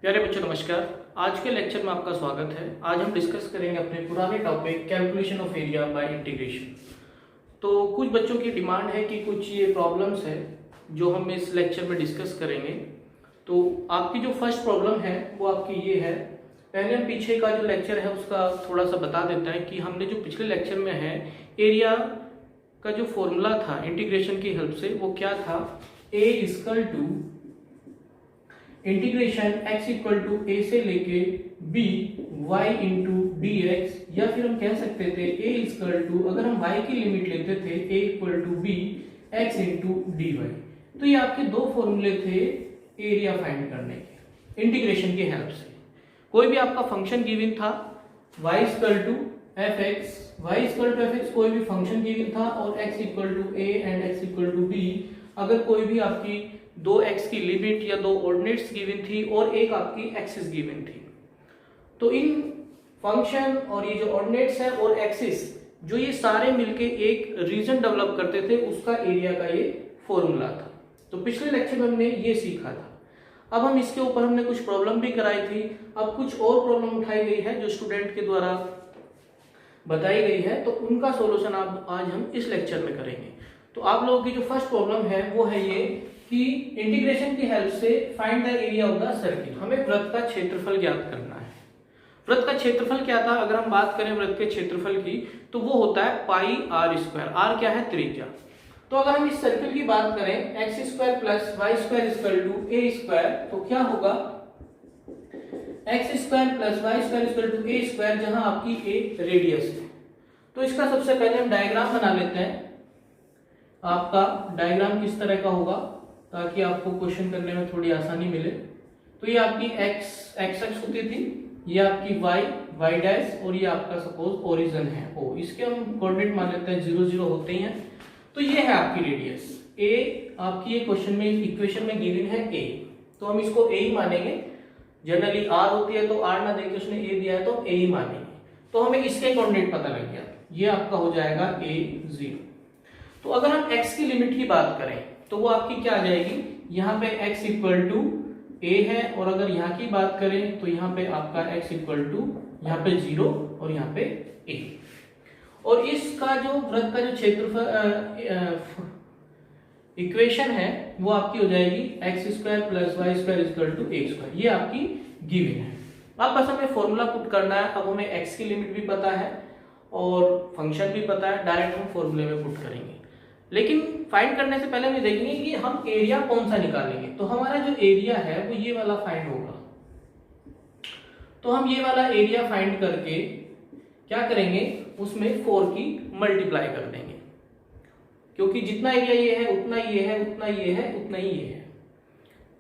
प्यारे बच्चों नमस्कार। आज के लेक्चर में आपका स्वागत है। आज हम डिस्कस करेंगे अपने पुराने topic calculation of area bye integration. तो कुछ बच्चों की डिमांड है कि कुछ ये प्रॉब्लम्स है जो हम इस लेक्चर में डिस्कस करेंगे। तो आपकी जो फर्स्ट प्रॉब्लम है वो आपकी ये है। पहले हम पीछे का जो लेक्चर है उसका थोड़ा सा बता देते हैं कि हमने जो पिछले लेक्चर में है एरिया का जो फॉर्मूला था इंटीग्रेशन की हेल्प से वो क्या था, a equal to integration x equal to a से लेके b y into d x, या फिर हम कह सकते थे a इक्वल टू, अगर हम y की लिमिट लेते थे a equal to b x into d y. तो ये आपके दो फॉर्मूले थे एरिया फाइंड करने के इंटीग्रेशन की हेल्प से। कोई भी आपका फंक्शन गिवन था y इक्वल टू fx कोई भी फंक्शन गिवन था और x equal to a and x equal to b, अगर कोई भी आपकी दो x की लिमिट या दो ऑर्डिनेट्स गिवन थी और एक आपकी एक्सिस गिवन थी, तो इन फंक्शन और ये जो ऑर्डिनेट्स है और एक्सिस जो ये सारे मिलके एक रीजन डेवलप करते थे, उसका एरिया का ये फॉर्मूला था। तो पिछले लेक्चर में हमने ये सीखा था। अब हम इसके ऊपर हमने कुछ प्रॉब्लम भी कराई थी। अब कुछ और प्रॉब्लम उठाई गई है जो स्टूडेंट के द्वारा बताई गई है, तो उनका सॉल्यूशन आज हम इस लेक्चर में करेंगे। तो आप लोगों की जो फर्स्ट प्रॉब्लम है वो है ये कि इंटीग्रेशन की हेल्प से find the area of the circle. हमें वृत्त का क्षेत्रफल ज्ञात करना है। वृत्त का क्षेत्रफल क्या था, अगर हम बात करें वृत्त के क्षेत्रफल की तो वो होता है पाई आर स्क्वायर। आर क्या है, त्रिज्या। तो अगर हम इस सर्किल की बात करें x square plus y square equal to a square, तो क्या होगा x square plus y square equal to a square, जहां आपकी ए रेडियस है। तो इसका सबसे पहले हम डायग्राम बना लेते हैं। आपका डायग्राम किस तरह का होगा ताकि आपको क्वेश्चन करने में थोड़ी आसानी मिले। तो ये आपकी एक्स एक्स होती थी, ये आपकी वाई डैश, और ये आपका सपोज ओरिजिन है ओ। इसके हम कोऑर्डिनेट मान लेते हैं 0 0 होते ही हैं। तो ये है आपकी रेडियस ए। आपकी ये क्वेश्चन में इक्वेशन में गिवन है ए, तो हम इसको ए ही मानेंगे। जनरली आर होती है तो आर ना देके उसने ए दिया है तो ए ही मानेंगे। तो हमें इसके कोऑर्डिनेट पता लग गया, ये आपका हो जाएगा ए 0। तो अगर हम x की लिमिट की बात करें तो वो आपकी क्या आ जाएगी, यहाँ पे x इक्वल टू a है, और अगर यहाँ की बात करें तो यहाँ पे आपका x इक्वल टू यहाँ पे 0 और यहाँ पे a। और इसका जो वृत्त का जो क्षेत्रफल इक्वेशन है वो आपकी हो जाएगी x square plus y square equal to a square. ये आपकी गिवन है। अब बस हमें फॉर्मूला पुट करना है। अब हमें x की लिमिट भी पता है और फंक्शन भी पता है, डायरेक्ट हम फॉर्मूले में पुट करेंगे। लेकिन फाइंड करने से पहले हम देखेंगे कि हम एरिया कौन सा निकालेंगे। तो हमारा जो एरिया है वो ये वाला फाइंड होगा। तो हम ये वाला एरिया फाइंड करके क्या करेंगे, उसमें 4 की मल्टीप्लाई कर देंगे, क्योंकि जितना एरिया ये है उतना ये है, उतना ये है, उतना ही ये है।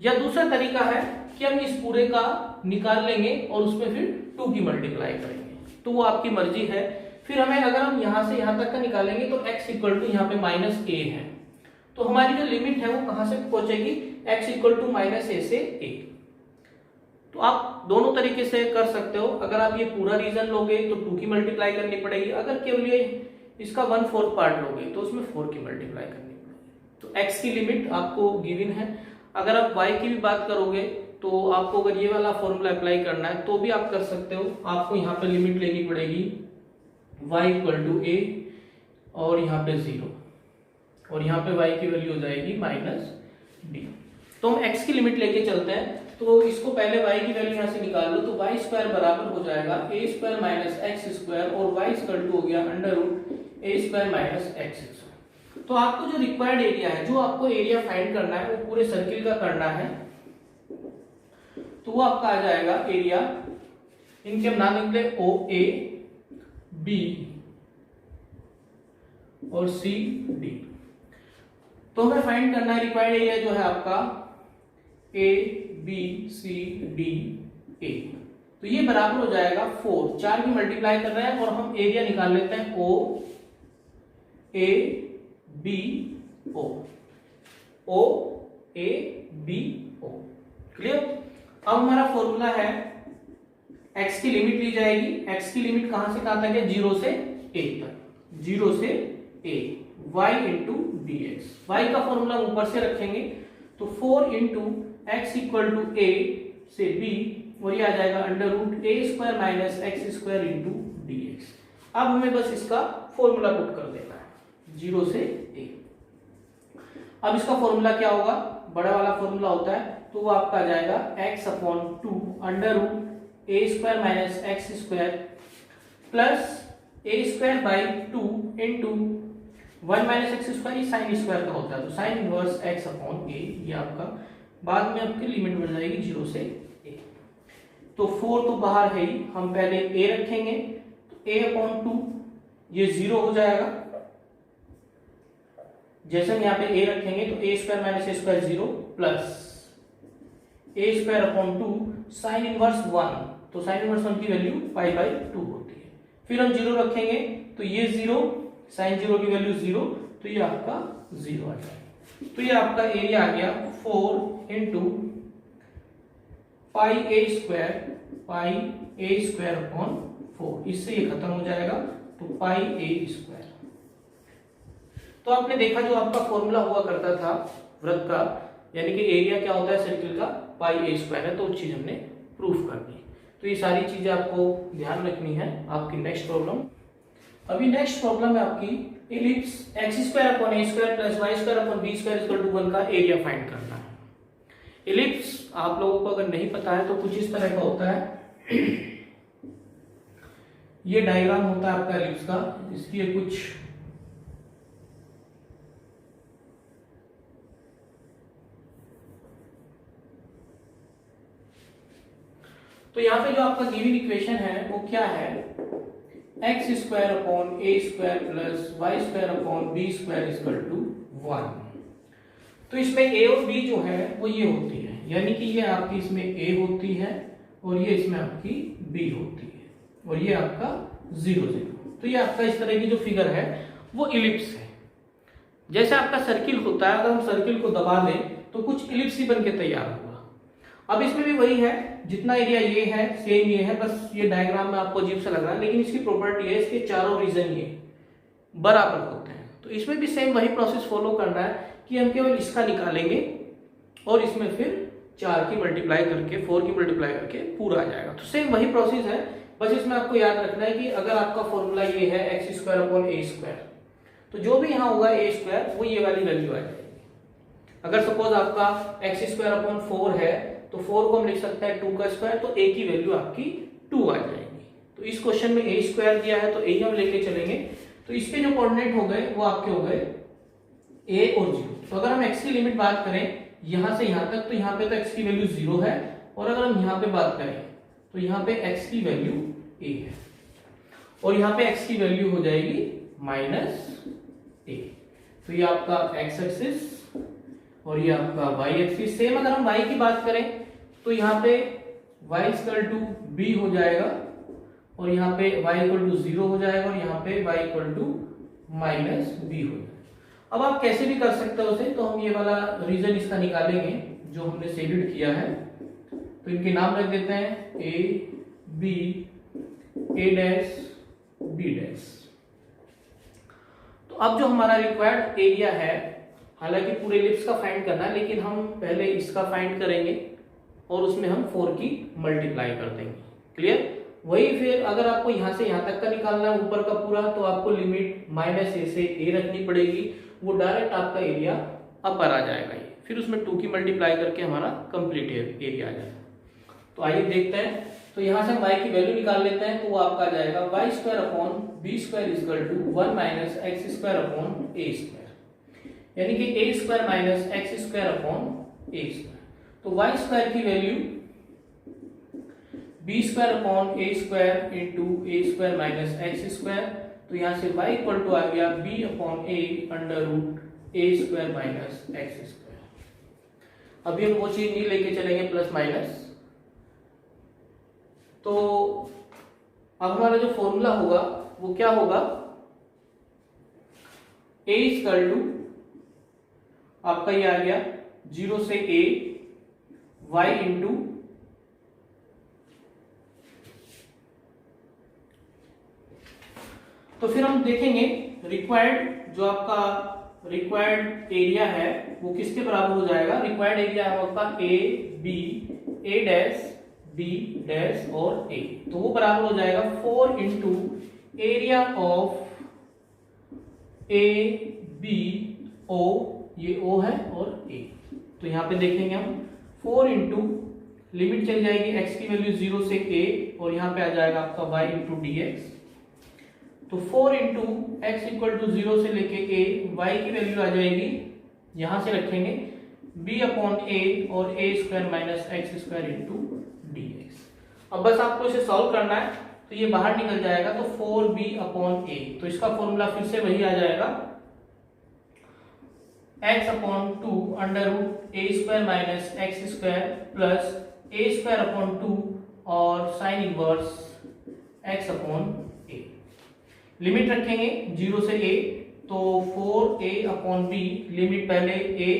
या दूसरा तरीका है कि हम इस पूरे का निकाल लेंगे और उसमें फिर 2 की मल्टीप्लाई करेंगे, तो वो आपकी मर्जी है। फिर हमें अगर हम यहां से यहां तक का निकालेंगे तो x इक्वल टू यहाँ पे माइनस a है, तो हमारी जो लिमिट है वो कहां से पहुंचेगी, x equal to minus a से a। तो आप दोनों तरीके से कर सकते हो। अगर आप ये पूरा रीजन लोगे तो 2 की मल्टीप्लाई करनी पड़ेगी, अगर केवल ये इसका 1/4 पार्ट लोगे तो उसमें 4 की मल्टीप्लाई करनी पड़ेगी। तो x की लिमिट आपको गिवन है। अगर आप y की भी बात करोगे तो आपको अगर ये वाला फॉर्मूला अप्लाई करना है तो भी आप कर सकते हो। आपको यहाँ पे लिमिट लेनी पड़ेगी y इक्वल टू a और यहाँ पे 0, और यहाँ पे y की वैल्यू हो जाएगी माइनस d। तो हम x की लिमिट लेके चलते हैं। तो इसको पहले y की वैल्यू यहाँ से निकाल लो, तो y स्क्वायर बराबर हो जाएगा a square minus x square, और y इक्वल टू हो गया under root a square minus x square. तो आपको जो रिक्वायर्ड एरिया है, जो आपको एरिया फाइंड करना है वो पूरे सर्किल का करना है, तो वो आपका आ जाएगा एरिया। इनके हम नाम लिखते हैं ओ ए बी और सी डी। तो हमें फाइंड करना है रिक्वायर्ड एरिया जो है आपका A B C D A. तो ये बराबर हो जाएगा 4, 4 की मल्टीप्लाई कर रहे हैं और हम एरिया निकाल लेते हैं O A B O, O A B O. Clear. अब हमारा फॉर्मूला है x की लिमिट ली जाएगी। x की लिमिट कहां से कहां तक है, 0 से a तक, 0 से a, y into d x. Y का फॉर्मूला ऊपर से रखेंगे तो 4 into x equal to a से b और ये आ जाएगा under root a square minus x square into d x. अब हमें बस इसका फॉर्मूला पुट कर देना है 0 से a। अब इसका फॉर्मूला क्या होगा, बड़ा वाला फॉर्मूला होता है तो वो आपका आ जाएगा x upon 2 under root a square minus x square plus a square by 2 into 1 minus x square sine square का होता है तो sine inverse x upon a. ये आपका बाद में आपकी लिमिट बन जाएगी 0 से a। तो 4 तो बाहर है ही, हम पहले a रखेंगे तो a अपॉन 2 ये 0 हो जाएगा। जैसे हम यहाँ पे a रखेंगे तो a square minus A square 0 plus a square upon 2 sine inverse 1 तो साइन इनवर्स 1 की वैल्यू पाई बाई 2 होती है। फिर हम 0 रखेंगे तो ये 0 साइन 0 की वैल्यू 0 तो ये आपका 0 आ जाएगा। तो ये आपका एरिया आ गया 4 इंटू पाई ए स्क्वायर अपॉन 4, इससे ये खत्म हो जाएगा तो पाई ए स्क्वायर। तो आपने देखा जो आपका फॉर्मूला हुआ करता था वृत्त का, यानी कि एरिया क्या होता है सर्किल का, पाई ए स्क्वायर है, तो वो चीज हमने प्रूफ कर दी। तो ये सारी चीजें आपको ध्यान रखनी है आपकी नेक्स्ट प्रॉब्लम। अभी नेक्स्ट प्रॉब्लम है आपकी ellipse x square upon a square plus y square upon b square equal to 1 का एरिया फाइंड करना है। इलिप्स आप लोगों को अगर नहीं पता है तो कुछ इस तरह का होता है ये डायग्राम होता है आपका इलिप्स का, इसकी ये कुछ तो यहाँ पे जो आपका गिवन इक्वेशन है वो क्या है, x square upon a square plus y square upon b square equal to 1। तो इसमें ए और बी जो है वो ये होती है, यानी कि ये आपकी इसमें ए होती है और ये इसमें आपकी बी होती है और ये आपका 0 0। तो ये आपका इस तरह की जो फिगर है वो इलिप्स है। जैसे आपका सर्किल होता है, अगर हम सर्किल को दबा दें तो कुछ इलिप्स ही बन के तैयार होगा। अब इसमें भी वही है, जितना एरिया ये है सेम ये है, बस ये डायग्राम में आपको अजीब सा लग रहा है लेकिन इसकी प्रॉपर्टी है इसके चारों रीजन ये बराबर होते हैं। तो इसमें भी सेम वही प्रोसेस फॉलो करना है कि हम केवल इसका निकालेंगे और इसमें फिर 4 की मल्टीप्लाई करके 4 की मल्टीप्लाई करके पूरा आ जाएगा। तो सेम वही प्रोसेस है, बस इसमें आपको याद रखना है कि अगर आपका फॉर्मूला ये है x square upon a square तो जो भी यहाँ होगा ए स्क्वायर वो ये वाली वैल्यू आ जाएगी। अगर सपोज आपका एक्स स्क्वायर अपॉन 4 है तो 4 को हम लिख सकते हैं 2 का स्क्वायर तो a की वैल्यू आपकी 2 आ जाएगी। तो इस क्वेश्चन में a स्क्वायर दिया है तो a हम लेके चलेंगे, तो इसके जो कोऑर्डिनेट हो गए वो आपके हो गए a और 0। तो अगर हम x की लिमिट बात करें यहां से यहां तक तो यहाँ पे तो x की वैल्यू 0 है और अगर हम यहाँ पे बात करें तो यहाँ पे x की वैल्यू a है और यहाँ पे x की वैल्यू हो जाएगी -a। तो ये आपका x एक्सिस और ये आपका y एक्सिस। सेम अगर हम y की बात करें तो यहाँ पे y इक्वल टू b हो जाएगा और यहाँ पे y इक्वल टू 0 हो जाएगा और यहाँ पे y इक्वल टू -b हो जाएगा। अब आप कैसे भी कर सकते हो उसे, तो हम ये वाला रीजन इसका निकालेंगे जो हमने शेडेड किया है। तो इनके नाम रख देते हैं a b a dash b dash. तो अब जो हमारा रिक्वायर्ड एरिया है, हालांकि पूरे इलिप्स का फाइंड करना है लेकिन हम पहले इसका फाइंड करेंगे और उसमें हम 4 की मल्टीप्लाई कर देंगे। क्लियर? वही फिर अगर आपको यहां से यहां तक का निकालना है ऊपर का पूरा तो आपको लिमिट -a से a रखनी पड़ेगी, वो डायरेक्ट आपका एरिया अपर आ जाएगा। ये फिर उसमें 2 की मल्टीप्लाई करके हमारा कंप्लीट एरिया आ जाएगा। तो आइए देखते हैं। तो यहां से हम y की वैल्यू निकाल लेते हैं तो वो आपका आ जाएगा y square upon b square equal to 1 minus x square upon a square, यानी कि a square minus x square upon a square. तो वाई स्क्वायर की value b square upon a square into a square minus x square. तो यहां से y equal to आ गया b अपॉन a under root a square minus x square. अभी हम वो चीज नहीं लेके चलेंगे प्लस माइनस। तो अब हमारा जो फॉर्मूला होगा वो क्या होगा, a इक्वल टू आपका ये आ गया 0 से a y इंटू तो फिर हम देखेंगे रिक्वायर्ड जो आपका रिक्वायर्ड एरिया है वो किसके बराबर हो जाएगा। रिक्वायर्ड एरिया है आपका a b a dash b dash और a, तो वो बराबर हो जाएगा 4 into area of a b o, ये o है और a। तो यहाँ पे देखेंगे हम 4 इंटू लिमिट चल जाएगी x की वैल्यू 0 से a और यहाँ पे आ जाएगा आपका y इंटू डी एक्स। तो 4 इंटू एक्स इक्वल टू 0 से लेके a, y की वैल्यू आ जाएगी, यहां से रखेंगे b अपॉन a और a square minus x square into d x. अब बस आपको इसे सॉल्व करना है, तो ये बाहर निकल जाएगा, तो 4b अपॉन a, तो इसका फॉर्मूला फिर से वही आ जाएगा x upon 2 under root a square minus x square plus a square upon 2 और sine inverse x upon a। Limit रखेंगे 0 से a, तो 4a अपॉन b, लिमिट पहले a,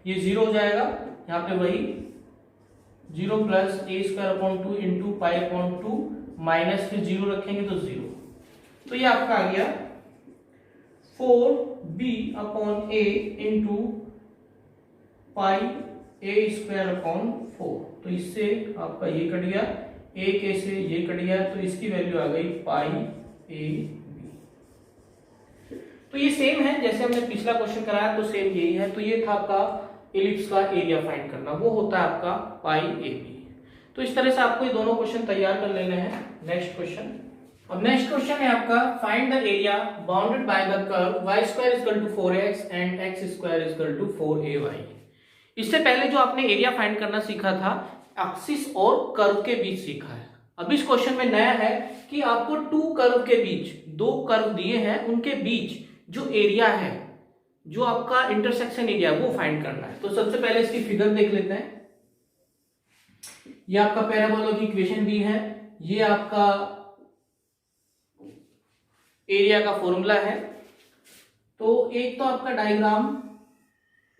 ये 0 हो जाएगा, यहाँ पे वही 0 plus a square upon 2 into pi upon 2 minus फिर 0 रखेंगे तो 0, तो ये आपका आ गया 4b upon a into pi a square upon 4, तो इससे आपका ये कट गया, a के से ये कट गया, तो इसकी वैल्यू आ गई पाई a b। तो ये सेम है जैसे हमने पिछला क्वेश्चन कराया, तो सेम यही है। तो ये था आपका एलिप्स का एरिया फाइंड करना, वो होता है आपका पाई ए बी। तो इस तरह से आपको ये दोनों क्वेश्चन तैयार कर लेने हैं। नेक्स्ट क्वेश्चन, अब नेक्स्ट क्वेश्चन है आपका find the area bounded by the curve y square is equal to 4x and x square is equal to 4ay। इससे पहले जो आपने एरिया फाइंड करना सीखा था, एक्सिस और कर्व के बीच सीखा है। अब इस क्वेश्चन में नया है कि आपको टू कर्व के बीच, दो कर्व दिए हैं उनके बीच जो एरिया है, जो आपका इंटरसेक्शन एरिया है, वो फाइंड करना है। तो सबसे पहले इसकी फिगर देख लेते हैं। ये आपका पैराबोला की इक्वेशन भी है, ये आपका एरिया का फॉर्मूला है। तो एक तो आपका डायग्राम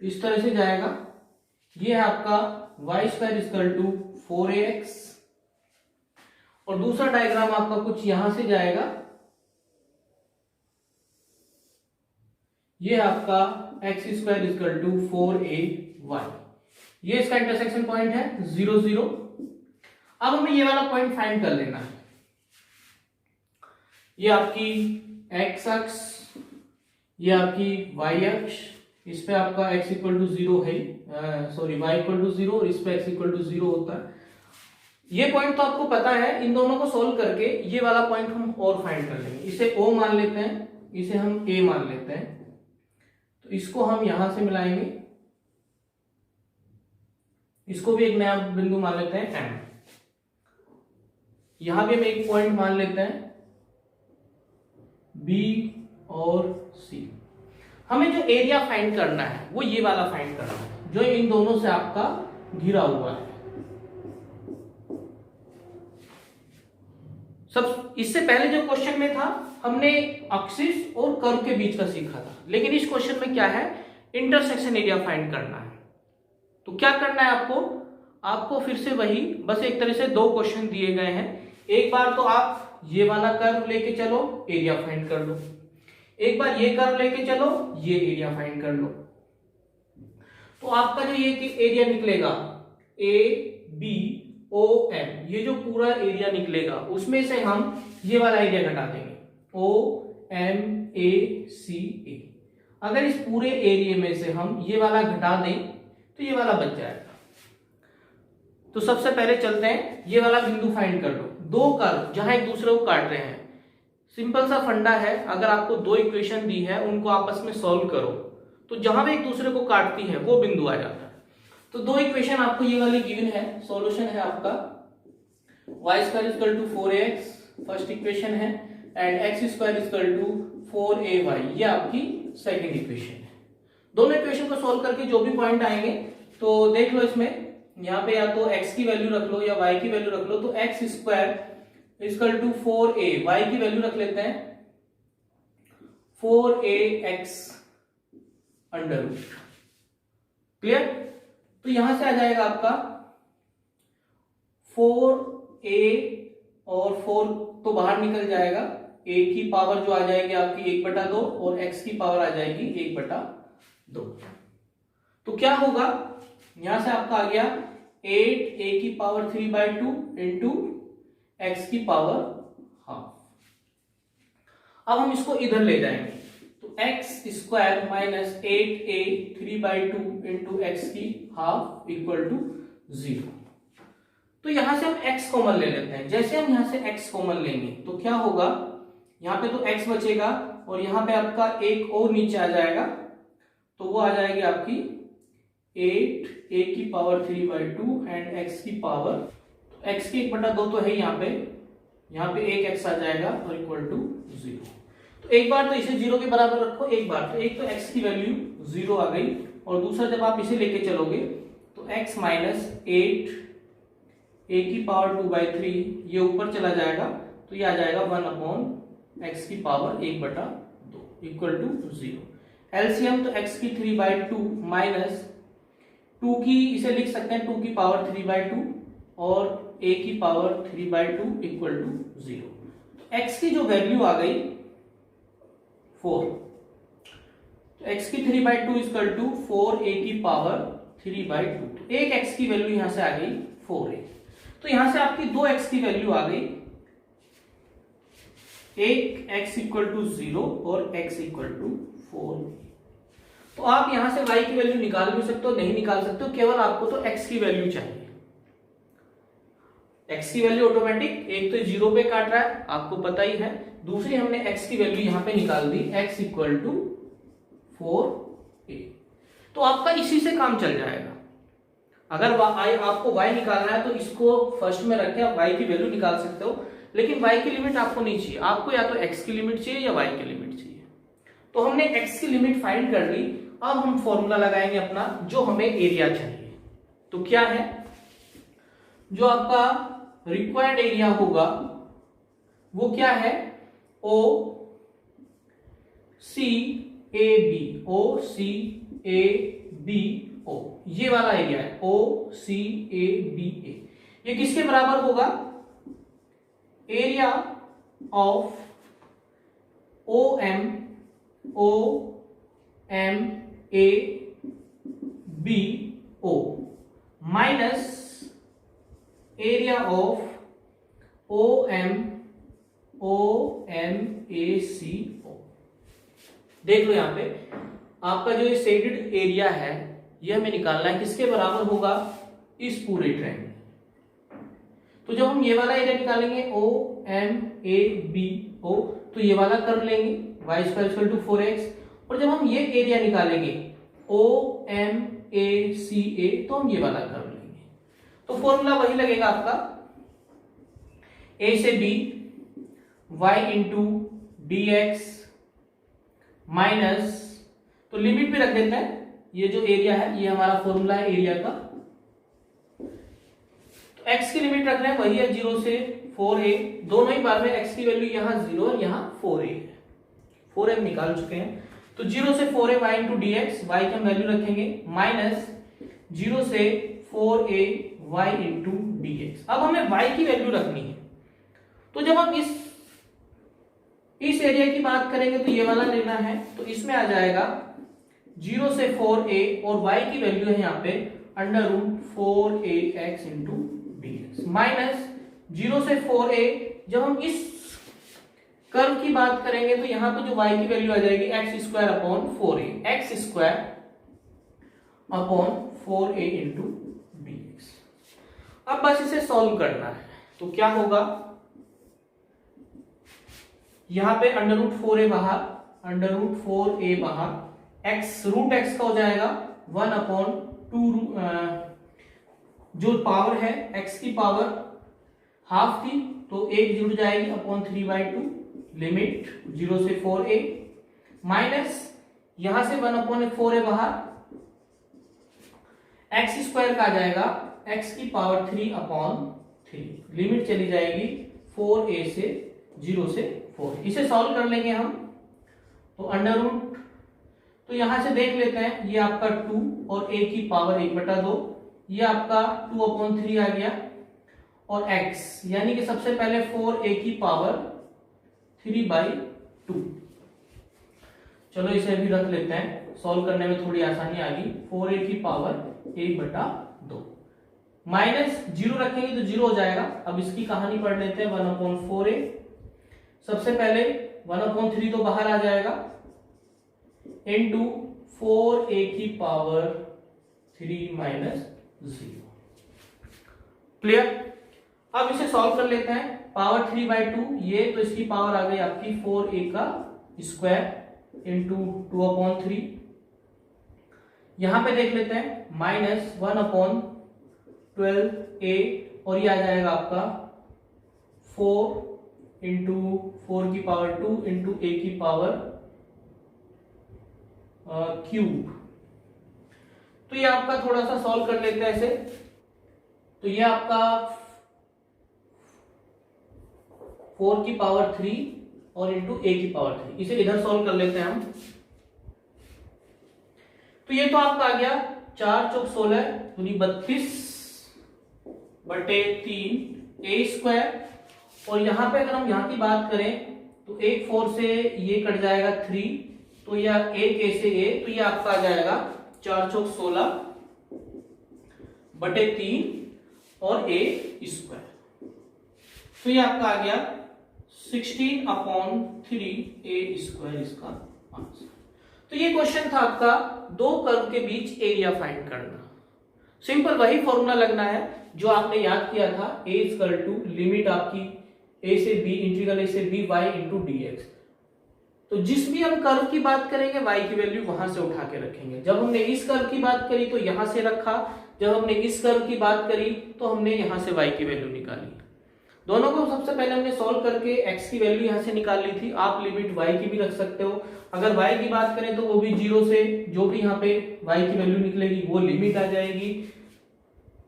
इस तरह से जाएगा, ये है आपका y square equal to 4ax, और दूसरा डायग्राम आपका कुछ यहां से जाएगा, ये आपका x square equal to 4ay, ये इसका इंटरसेक्शन पॉइंट है 0 0। अब हमें ये वाला पॉइंट फाइंड कर लेना है। ये आपकी x अक्ष, ये आपकी y अक्ष, इस पे आपका x इक्वल टू 0 है, सॉरी y इक्वल टू 0 और इस पे x इक्वल टू 0 होता है। ये पॉइंट तो आपको पता है, इन दोनों को सोल्व करके ये वाला पॉइंट हम और फाइंड कर लेंगे। इसे O मान लेते हैं, इसे हम A मान लेते हैं, तो इसको हम यहां से मिलाएंगे, इसको भी एक नया बिंदु मान लेते हैं M। यहां भी हम एक पॉइंट मान लेते हैं B और C। हमें जो एरिया फाइंड करना है वो ये वाला फाइंड करना है, जो इन दोनों से आपका घिरा हुआ है। सब इससे पहले जो क्वेश्चन में था, हमने एक्सिस और कर्व के बीच का सीखा था, लेकिन इस क्वेश्चन में क्या है, इंटरसेक्शन एरिया फाइंड करना है। तो क्या करना है आपको फिर से वही, बस एक तरह से दो क्वेश्चन दिए गए हैं। एक बार तो आप ये वाला कर्व लेके चलो, एरिया फाइंड कर लो, एक बार ये कर्व लेके चलो, ये एरिया फाइंड कर लो। तो आपका जो ये एरिया निकलेगा ABOM, ये जो पूरा एरिया निकलेगा उसमें से हम ये वाला एरिया घटा देंगे OMACA। अगर इस पूरे एरिया में से हम ये वाला घटा दें तो ये वाला बच जाएगा। तो सबसे पहले चलते हैं, ये वाला बिंदु फाइंड कर लो। दो कर्व जहां एक दूसरे को काट रहे हैं, सिंपल सा फंडा है, अगर आपको दो इक्वेशन दी है उनको आपस में सॉल्व करो, तो जहां भी एक दूसरे को काटती है वो बिंदु आ जाता है। तो दो इक्वेशन आपको ये वाली गिवन है, सॉल्यूशन है आपका y square equal to 4ax first equation है, and x square equal to 4ay, ये आपकी सेकंड इक्वेशन है। दोनों इक्वेशन को सॉल्व करके जो भी पॉइंट आएंगे, तो देख लो इसमें, यहाँ पे या तो x की वैल्यू रख लो या y की वैल्यू रख लो। तो x square equal to 4a, y की वैल्यू रख लेते हैं 4ax अंडर रूट। क्लियर? तो यहां से आ जाएगा आपका 4a और 4 तो बाहर निकल जाएगा, a की पावर जो आ जाएगी आपकी 1/2 और x की पावर आ जाएगी 1/2। तो क्या होगा, यहां से आपका आ गया 8a की पावर 3/2 इंटू x की पावर हाफ। अब हम इसको इधर ले जाएंगे, तो x square minus 8a 3/2 into x की हाफ इक्वल टू 0। तो यहां से हम x कॉमन ले लेते हैं। जैसे हम यहां से x कॉमन लेंगे तो क्या होगा, यहां पे तो x बचेगा और यहां पे आपका एक और नीचे आ जाएगा, तो वो आ जाएगी आपकी 8a की पावर 3/2 एंड x की पावर, तो x की 1/2 तो है यहाँ पे एक x आ जाएगा और इक्वल टू 0। तो एक बार तो इसे 0 के बराबर रखो, एक बार तो एक तो x की वैल्यू 0 आ गई, और दूसरा जब आप इसे लेके चलोगे तो x माइनस 8a की पावर 2/3 ये ऊपर चला जाएगा, तो ये आ जाएगा 1/x की पावर 1/2 इक्वल टू 0। एलसीएम तो x की 3/2 माइनस 2 की इसे लिख सकते हैं 2 की पावर 3/2 और a की पावर 3/2 इक्वल टू 0। x की जो वैल्यू आ गई 4, तो x की 3/2 इक्वल टू 4a की पावर 3/2। एक x की वैल्यू यहां से आ गई 4a, तो यहां से आपकी 2 x की वैल्यू आ गई, एक x इक्वल टू 0 और x इक्वल टू 4। तो आप यहां से y की वैल्यू निकाल भी सकते हो, नहीं निकाल सकते हो, केवल आपको तो x की वैल्यू चाहिए। x की वैल्यू ऑटोमेटिक एक तो 0 पे काट रहा है, आपको पता ही है, दूसरी हमने x की वैल्यू यहां पे निकाल दी, x इक्वल टू 4a। तो आपका इसी से काम चल जाएगा। अगर आपको y निकालना है तो इसको फर्स्ट में रख के आप y की वैल्यू निकाल सकते हो, लेकिन y की लिमिट आपको नहीं चाहिए, आपको या तो x की लिमिट चाहिए या y की लिमिट चाहिए। तो हमने x की लिमिट फाइंड कर ली, अब हम फॉर्मूला लगाएंगे अपना, जो हमें एरिया चाहिए। तो क्या है, जो आपका रिक्वायर्ड एरिया होगा वो क्या है, ओ सी ए बी ओ, ये वाला एरिया है ओ सी ए बी ए। ये किसके बराबर होगा, area of O M A B O minus area of O M A C O. देख लो यहां पे आपका जो ये शेडेड एरिया है ये हमें निकालना है, किसके बराबर होगा, इस पूरे ट्रायंगल। तो जब हम ये वाला एरिया निकालेंगे ओ एम ए बी ओ, तो ये वाला कर लेंगे y square equal to 4x, और जब हम ये एरिया निकालेंगे ओ एम ए सी ए, तो हम ये वाला कर लेंगे। तो फॉर्मूला वही लगेगा आपका, a से b y into d x minus, तो लिमिट भी रख देते हैं, ये जो एरिया है ये हमारा फॉर्मूला है एरिया का, तो x की लिमिट रख रहे हैं वही है 0 से 4a, दोनों ही बार में x की वैल्यू यहाँ 0 और यहाँ 4a है, 4a निकाल चुके हैं। तो 0 से 4a y into d x, y की हम वैल्यू रखेंगे माइनस 0 से 4a y into d x. अब हमें y की वैल्यू रखनी है, तो जब हम इस एरिया की बात करेंगे तो ये वाला लेना है, तो इसमें आ जाएगा 0 से 4a और y की वैल्यू है यहाँ पे under root 4ax into d x minus 0 से 4a। जब हम इस कर्व की बात करेंगे तो यहाँ पे जो y की वैल्यू आ जाएगी x square upon 4a, x square upon 4a into d x. अब बस इसे सॉल्व करना है, तो क्या होगा, यहां पे अंडर रूट 4a बाहर, अंडर रूट 4a बाहर, x रूट x का हो जाएगा 1 अपॉन 2, जो पावर है x की पावर हाफ थी तो एक जुड़ जाएगी अपॉन 3/2, लिमिट 0 से 4a माइनस यहां से 1 अपॉन 4a बाहर, x स्क्वायर का आ जाएगा x की पावर 3 अपॉन 3, लिमिट चली जाएगी 4a से 0 से 4। इसे सॉल्व कर लेंगे हम, तो अंडर रूट, तो यहां से देख लेते हैं, ये आपका 2 और a की पावर 1/2, ये आपका 2 अपॉन 3 आ गया, और x यानी कि सबसे पहले 4a की पावर 3/2। चलो इसे भी रख लेते हैं, सॉल्व करने में थोड़ी आसानी आ गई, 4a की पावर 1/2 माइनस 0 रखेंगे तो 0 हो जाएगा। अब इसकी कहानी पढ़ लेते हैं। 1/4a, सबसे पहले 1/3 तो बाहर आ जाएगा, इनटू 4a की पावर 3 माइनस 0। क्लियर? अब इसे सॉल्व कर लेते हैं। पावर 3/2 ये, तो इसकी पावर आ गई आपकी 4a का स्क्वायर इंटू 2/3। यहां पे देख लेते हैं माइनस 1/12a, और ये आ जाएगा आपका 4 इंटू 4 की पावर 2 इंटू a की पावर क्यूब। तो ये आपका थोड़ा सा सॉल्व कर लेते हैं ऐसे। तो ये आपका 4 की पावर 3 और इंटू a की पावर 3, इसे इधर सॉल्व कर लेते हैं हम। तो ये तो आपका आ गया 4 चौक 16 दूनी 32 बटे 3 a स्क्वायर। और यहां पे अगर हम यहां की बात करें तो 1 4 से ये कट जाएगा 3, तो यह 1 a से a, तो ये आपका आ जाएगा 4 चौक 16 बटे 3 और a स्क्वायर। तो ये आपका आ गया 16/3a स्क्वायर इसका आंसर। तो ये क्वेश्चन था आपका दो कर्व के बीच एरिया फाइंड करना। सिंपल वही फॉर्मूला लगना है जो आपने याद किया था, a इक्वल टू लिमिट आपकी a से b इंटीग्रल a से b y इंटू dx। तो जिस भी हम कर्व की बात करेंगे y की वैल्यू वहां से उठा के रखेंगे। जब हमने इस कर्व की बात करी तो यहां से रखा, जब हमने इस कर्व की बात करी तो हमने यहां से y की वैल्यू निकाली। दोनों को सबसे पहले हमने सॉल्व करके x की वैल्यू यहां से निकाल ली थी। आप लिमिट y की भी रख सकते हो। अगर y की बात करें तो वो भी 0 से जो भी यहाँ पे y की वैल्यू निकलेगी वो लिमिट आ जाएगी।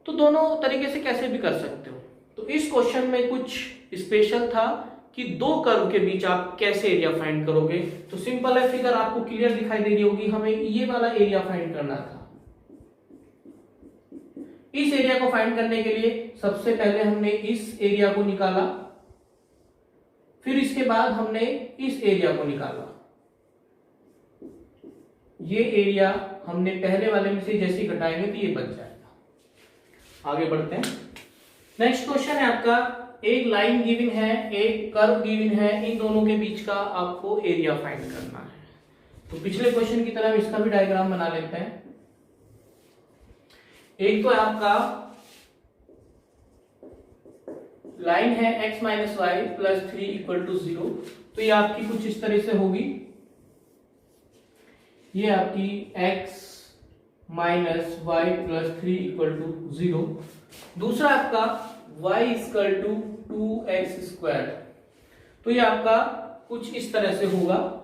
तो दोनों तरीके से कैसे भी कर सकते हो। तो इस क्वेश्चन में कुछ स्पेशल था कि दो कर्व के बीच आप कैसे एरिया फाइंड करोगे। तो सिंपल है, फिगर आपको क्लियर दिखाई दे रही होगी। हमें ये वाला एरिया फाइंड करना था। इस एरिया को फाइंड करने के लिए सबसे पहले हमने इस एरिया को निकाला, फिर इसके बाद हमने इस एरिया को निकाला। ये एरिया हमने पहले वाले में से जैसे घटाएंगे तो ये बच जाएगा। आगे बढ़ते हैं। नेक्स्ट क्वेश्चन है आपका, एक लाइन गिवन है, एक कर्व गिवन है, इन दोनों के बीच का आपको एरिया फाइंड करना है। तो पिछले क्वेश्चन की तरह इसका भी डायग्राम बना लेते हैं। एक तो आपका लाइन है x minus y plus 3 equal to 0, तो ये आपकी कुछ इस तरह से होगी। ये आपकी x minus y plus 3 equal to 0। दूसरा आपका y equal to 2x square, तो ये आपका कुछ इस तरह से होगा।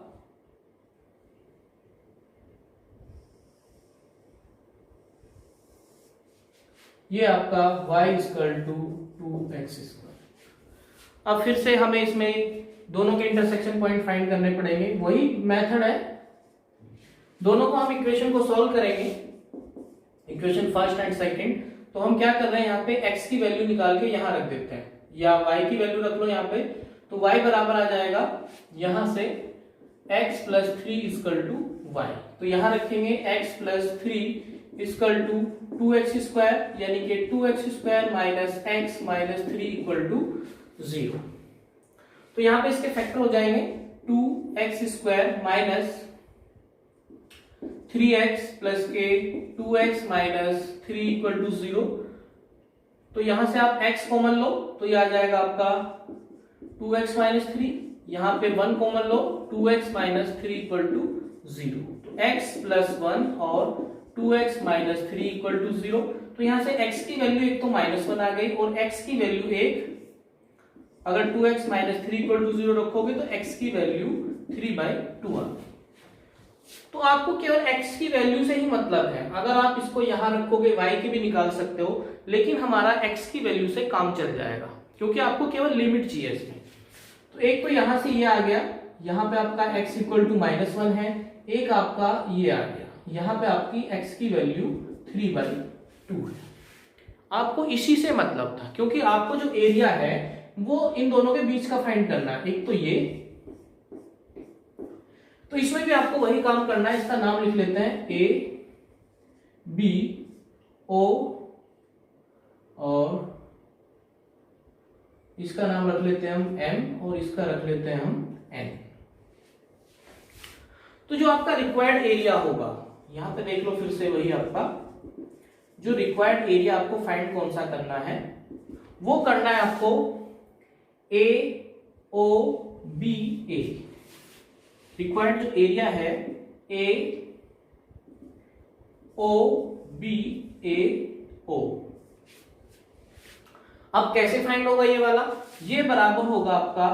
ये आपका y equal to 2x square. अब फिर से हमें इसमें दोनों के इंटरसेक्शन पॉइंट फाइंड करने पड़ेंगे। वही मेथड है, दोनों को हम इक्वेशन को सॉल्व करेंगे, इक्वेशन फर्स्ट एंड सेकंड। तो हम क्या कर रहे हैं, यहाँ पे x की वैल्यू निकाल के यहाँ रख देते हैं, या y की वैल्यू रख लो यहाँ पे। तो y बराबर आ जाएगा यहां से x plus 3 equal to y। तो यहां रखेंगे x plus 3 equal to 2x square, यानी कि 2x square minus x minus 3 equal to 0। तो यहां पे इसके फैक्टर हो जाएंगे 2x square minus 3x plus के 2x माइनस 3 इक्वल टू 0। तो यहां से आप x कॉमन लो तो ये आ जाएगा आपका 2x माइनस 3, यहां पे 1 कॉमन लो 2x माइनस 3 इक्वल टू 0। तो x प्लस 1 और 2x माइनस 3 इक्वल टू 0। तो यहां से x की वैल्यू एक तो -1 आ गई और x की वैल्यू एक, अगर 2x माइनस 3 इक्वल टू 0 रखोगे तो x की वैल्यू 3/2 आ गई। तो आपको केवल x की वैल्यू से ही मतलब है। अगर आप इसको यहां रखोगे y की भी निकाल सकते हो, लेकिन हमारा x की वैल्यू से काम चल जाएगा क्योंकि आपको केवल लिमिट चाहिए इसमें। तो एक तो यहां से ये आ गया, यहां पे आपका x इक्वल टू -1 है, एक आपका ये आ गया, यहां पे आपकी x की वैल्यू 3/2 है। आपको इसी से मतलब था क्योंकि आपको जो एरिया है वो इन दोनों के बीच का फाइंड करना है। एक तो ये, तो इसमें भी आपको वही काम करना है। इसका नाम लिख लेते हैं A B O और इसका नाम रख लेते हैं हम m और इसका रख लेते हैं हम n। तो जो आपका रिक्वायर्ड एरिया होगा, यहां पे देख लो फिर से वही आपका जो रिक्वायर्ड एरिया आपको फाइंड कौन सा करना है, वो करना है आपको ए ओ बी ए। रिक्वायर्ड जो एरिया है ए ओ बी ए ओ। अब कैसे फाइंड होगा ये वाला? ये बराबर होगा आपका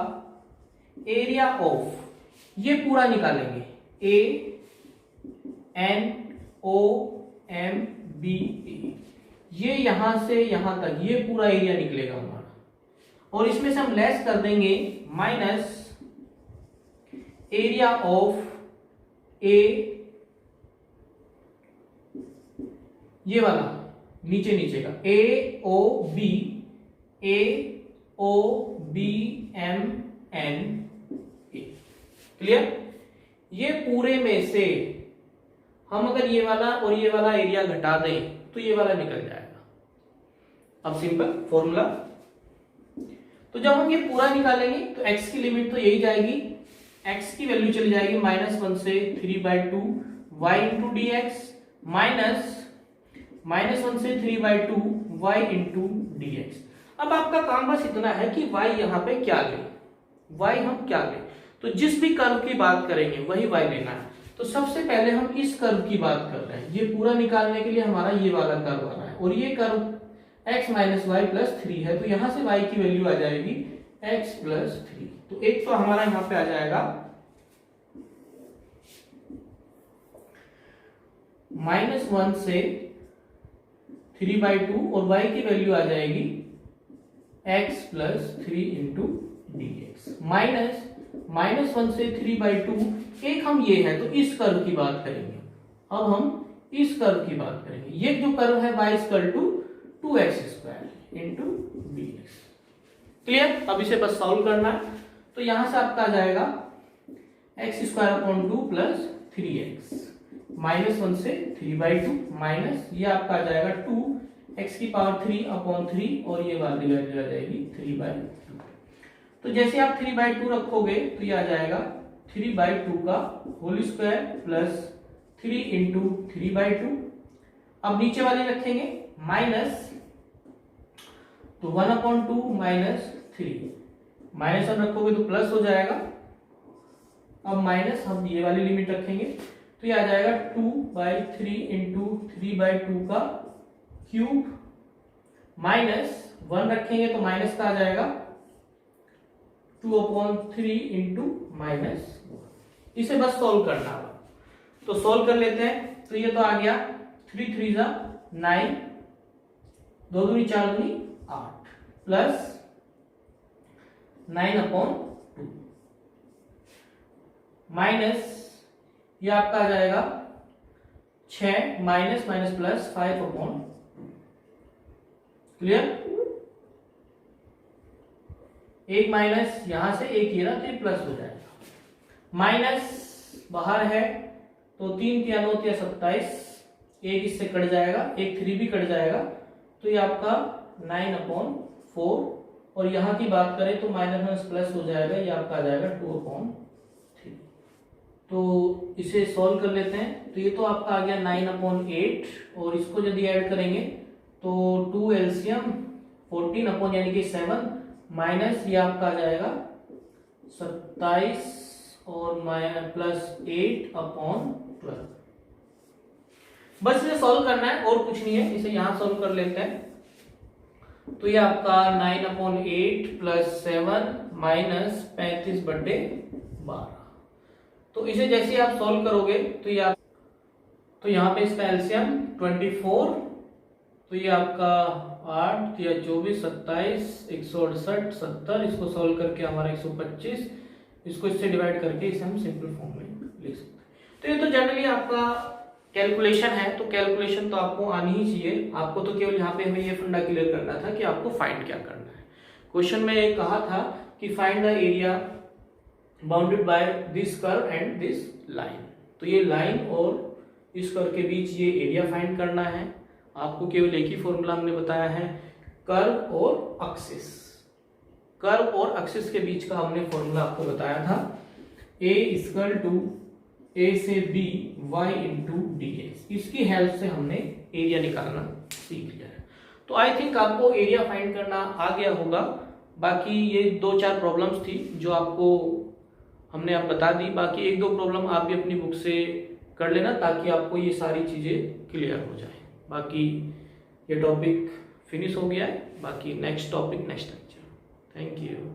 एरिया ऑफ, ये पूरा निकालेंगे, A N O M B ए, ये यहां से यहां तक ये पूरा एरिया निकलेगा हमारा, और इसमें से हम लेस कर देंगे माइनस एरिया ऑफ ए, ये वाला नीचे नीचे का A O B M N A. Clear? ये पूरे में से हम अगर ये वाला और ये वाला एरिया घटा दें तो ये वाला निकल जाएगा। अब सिंपल फॉर्मूला, तो जब हम ये पूरा निकालेंगे तो x की लिमिट तो यही जाएगी, x की वैल्यू चली जाएगी -1 से 3/2 y into d x minus -1 से 3/2 y इंटू डी एक्स। अब आपका काम बस इतना है कि y यहां पे क्या ले, y हम क्या ले, तो जिस भी कर्व की बात करेंगे वही y लेना है। तो सबसे पहले हम इस कर्व की बात कर रहे हैं, ये पूरा निकालने के लिए हमारा ये वाला कर्व आ रहा है, और ये curve x minus y plus 3 है, तो यहां से y की वैल्यू आ जाएगी x प्लस 3। तो एक तो हमारा यहां पे आ जाएगा -1 से 3/2 और y की वैल्यू आ जाएगी x plus 3 into d x minus -1 से 3/2। एक हम ये है तो इस कर्व की बात करेंगे, अब हम इस कर्व की बात करेंगे, ये जो कर्व है y equal to 2x² into d x. Clear? अब इसे बस सॉल्व करना है, तो यहां से आपका आ जाएगा x² प्लस 3x -1 से 3/2 माइनस ये आपका आ जाएगा 2x की पावर 3/3 और ये बात डिवाइड आ जाएगी 3/2। तो जैसे आप 3/2 रखोगे तो ये आ जाएगा 3/2 का होल स्क्वायर प्लस 3 इंटू 3/2। अब नीचे वाले रखेंगे माइनस, तो 1/2 माइनस 3, माइनस अब रखोगे तो प्लस हो जाएगा। अब माइनस हम ये वाली लिमिट रखेंगे तो ये आ जाएगा 2/3 इंटू 3/2 का क्यूब, माइनस 1 रखेंगे तो माइनस का आ जाएगा 2/3 इंटू -1। इसे बस सोल्व करना होगा, तो सोल्व कर लेते हैं। तो ये तो आ गया 3 3 9, 2 दूनी 4 दूनी 8 प्लस 9/2 माइनस ये आपका आ जाएगा 6 माइनस माइनस प्लस 5/2। क्लियर? एक माइनस यहां से एक ये ना तो ये प्लस हो जाएगा, माइनस बाहर है तो 3 3 9 3 27, एक इससे कट जाएगा, एक 3 भी कट जाएगा, तो ये आपका 9/4। और यहां की बात करें तो माइनस माइनस प्लस हो जाएगा, ये आपका आ जाएगा 2/3। तो इसे सॉल्व कर लेते हैं, तो ये तो आपका आ गया 9/8 और इसको यदि ऐड करेंगे तो 2 एलसीएम 14 यानी कि 7 माइनस ये आपका आ जाएगा 27 और प्लस 8/12। बस इसे सॉल्व करना है और कुछ नहीं है, इसे यहां सॉल्व कर लेते हैं। तो ये आपका 9/8 प्लस 7 माइनस 35/12। तो इसे जैसे आप सॉल्व करोगे तो ये आप, तो यहाँ पे इसका एलसीएम 24, तो ये आपका 8 या 24 27 168 70, इसको सॉल्व करके हमारा 125, इसको इससे डिवाइड करके इसे हम सिंपल फॉर्म में लिख सकते हैं। तो ये तो जनरली आपका कैलकुलेशन है, तो कैलकुलेशन तो आपको आनी ही चाहिए। आपको तो केवल यहाँ पे हमें ये फंडा क्लियर करना था कि आपको फाइंड क्या करना है। क्वेश्चन में ये कहा था कि find the area bounded by this curve and this line. तो ये लाइन और इस कर्व के बीच ये एरिया फाइंड करना है। आपको केवल एक ही फॉर्मूला हमने बताया है, कर्व और एक्सिस, कर्व और एक्सिस के बीच का हमने फॉर्मूला आपको बताया था, a इक्वल टू a से b y इंटू dx। इसकी हेल्प से हमने एरिया निकालना सीख लिया है। तो आई थिंक आपको एरिया फाइंड करना आ गया होगा। बाकी ये 2-4 प्रॉब्लम्स थी जो आपको हमने आप बता दी। बाकी 1-2 प्रॉब्लम आप भी अपनी बुक से कर लेना ताकि आपको ये सारी चीज़ें क्लियर हो जाए। बाकी ये टॉपिक फिनिश हो गया है। बाकी next topic next lecture. Thank you.